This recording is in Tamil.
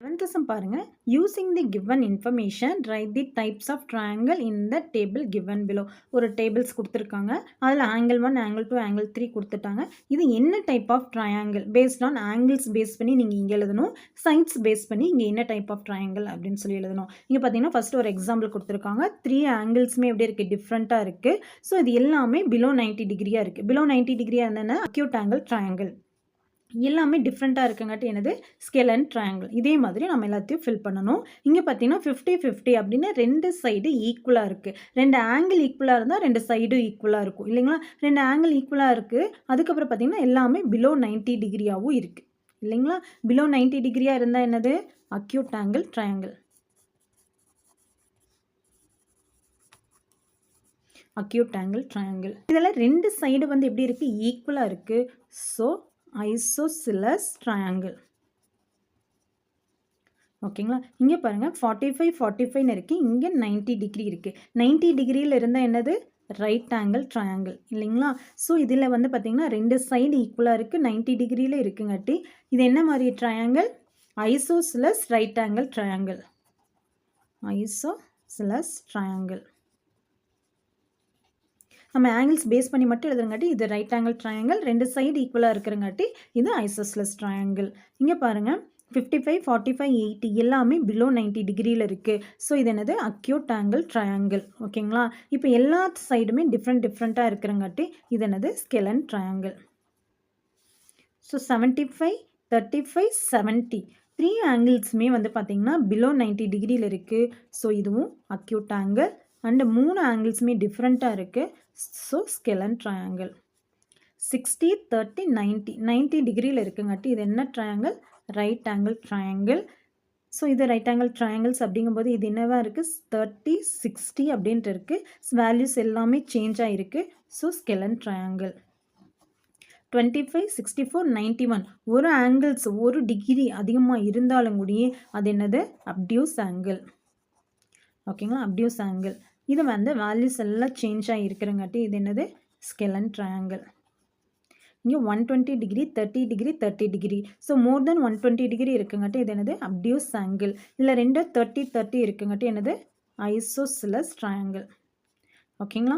7th sum பாருங்க. Using the given information, write the types of triangle in the table given below. ஒரு டேபிள்ஸ் கொடுத்துருக்காங்க. அதில் angle 1, angle 2, angle 3 கொடுத்துட்டாங்க. இது என்ன type of triangle based on angles base பண்ணி நீங்கள் இங்கே எழுதணும். சைட்ஸ் பேஸ் பண்ணி இங்கே என்ன டைப் ஆஃப் ட்ரையாங்கிள் அப்படின்னு சொல்லி எழுதணும். இங்கே பார்த்தீங்கன்னா ஃபஸ்ட்டு ஒரு எக்ஸாம்பிள் கொடுத்துருக்காங்க. 3 ஆங்கிள்ஸுமே எப்படி இருக்குது, டிஃப்ரெண்ட்டாக இருக்குது. ஸோ இது எல்லாமே பிலோ 90 டிகிரியாக இருக்குது. பிலோ 90 டிகிரியாக இருந்ததுன்னா அக்யூட் ஆங்கிள் ட்ரையாங்கிள். எல்லாமே டிஃப்ரெண்ட்டாக இருக்குங்காட்டி என்னது, ஸ்கேல் அண்ட் ட்ரையாங்கிள். இதே மாதிரி நம்ம எல்லாத்தையும் ஃபில் பண்ணணும். இங்கே பார்த்தீங்கன்னா 50-50 அப்படின்னு 2 சைடு ஈக்குவலாக இருக்குது. 2 ஆங்கிள் ஈக்குவலாக இருந்தால் 2 சைடும் ஈக்குவலாக இருக்கும் இல்லைங்களா. 2 ஆங்கிள் ஈக்குவலாக இருக்குது. அதுக்கப்புறம் பார்த்தீங்கன்னா எல்லாமே பிலோ 90 டிகிரியாகவும் இருக்குது இல்லைங்களா. பிலோ 90 டிகிரியாக இருந்தால் என்னது, acute angle triangle. Acute angle triangle. இதில் 2 சைடு வந்து எப்படி இருக்குது, ஈக்குவலாக இருக்குது. So isosceles triangle. ஓகேங்களா. இங்கே பாருங்கள் 45-45 இருக்குது. இங்கே 90 டிகிரி இருக்குது. 90 டிகிரியில் இருந்தால் என்னது, ரைட் ஆங்கிள் ட்ரையாங்கிள் இல்லைங்களா. ஸோ இதில் வந்து பார்த்திங்கன்னா 2 சைடு ஈக்குவலாக இருக்குது, 90 டிகிரியில் இருக்குங்காட்டி இது என்ன மாதிரி triangle, isosceles right angle triangle. Isosceles triangle. நம்ம ஆங்கிள்ஸ் பேஸ் பண்ணி மட்டும் எழுதுறங்காட்டி இது ரைட் ஆங்கிள் ட்ரையாங்கிள். 2 சைடு ஈக்குவலாக இருக்கிறங்காட்டி இது ஐசோசிலஸ் ட்ரையாங்கிள். இங்கே பாருங்கள் 55-45-80 எல்லாமே பிலோ 90 டிகிரியில் இருக்குது. ஸோ இது என்னது, அக்யூட் ஆங்கிள் ட்ரையாங்கிள். ஓகேங்களா. இப்போ எல்லா சைடுமே டிஃப்ரெண்ட்டாக இருக்கிறங்காட்டி இது என்னது, ஸ்கேல் அண்ட் ட்ரையாங்கிள். ஸோ 75-35-70 3 ஆங்கிள்ஸுமே வந்து பார்த்திங்கன்னா பிலோ 90 டிகிரியில் இருக்குது. ஸோ இதுவும் அக்யூட் ஆங்கிள். அண்டு 3 ஆங்கிள்ஸுமே டிஃப்ரெண்ட்டாக இருக்குது. So scale and triangle. 60-30-90 90 டிகிரியில் இருக்குங்காட்டி இது என்ன triangle, right angle triangle. So இது ரைட் ஆங்கிள் ட்ரையாங்கிள்ஸ் அப்படிங்கும்போது இது என்னவாக இருக்குது, 30-60 அப்படின்ட்டு இருக்குது. வேல்யூஸ் எல்லாமே சேஞ்ச் ஆகிருக்கு. So scale and triangle. 25-64-91 ஒரு ஆங்கிள்ஸ் ஒரு டிகிரி அதிகமாக இருந்தாலும் கூடிய அது என்னது, அப்டியூஸ் ஆங்கிள். ஓகேங்களா, அப்டியூஸ் ஆங்கிள். இது வந்து வேல்யூஸ் எல்லாம் சேஞ்ச் ஆகி இருக்கிறங்காட்டி இது என்னது, ஸ்கேல் அண்ட் ட்ரையாங்கிள். இங்கே 120 degree 30 degree 30 degree. So more than 120 degree இருக்குங்காட்டி இது என்னது, அப்டியூஸ் ஆங்கிள். இதில் 2 30-30 இருக்குங்காட்டி என்னது, ஐசோசிலஸ் ட்ரையாங்கிள். ஓகேங்களா.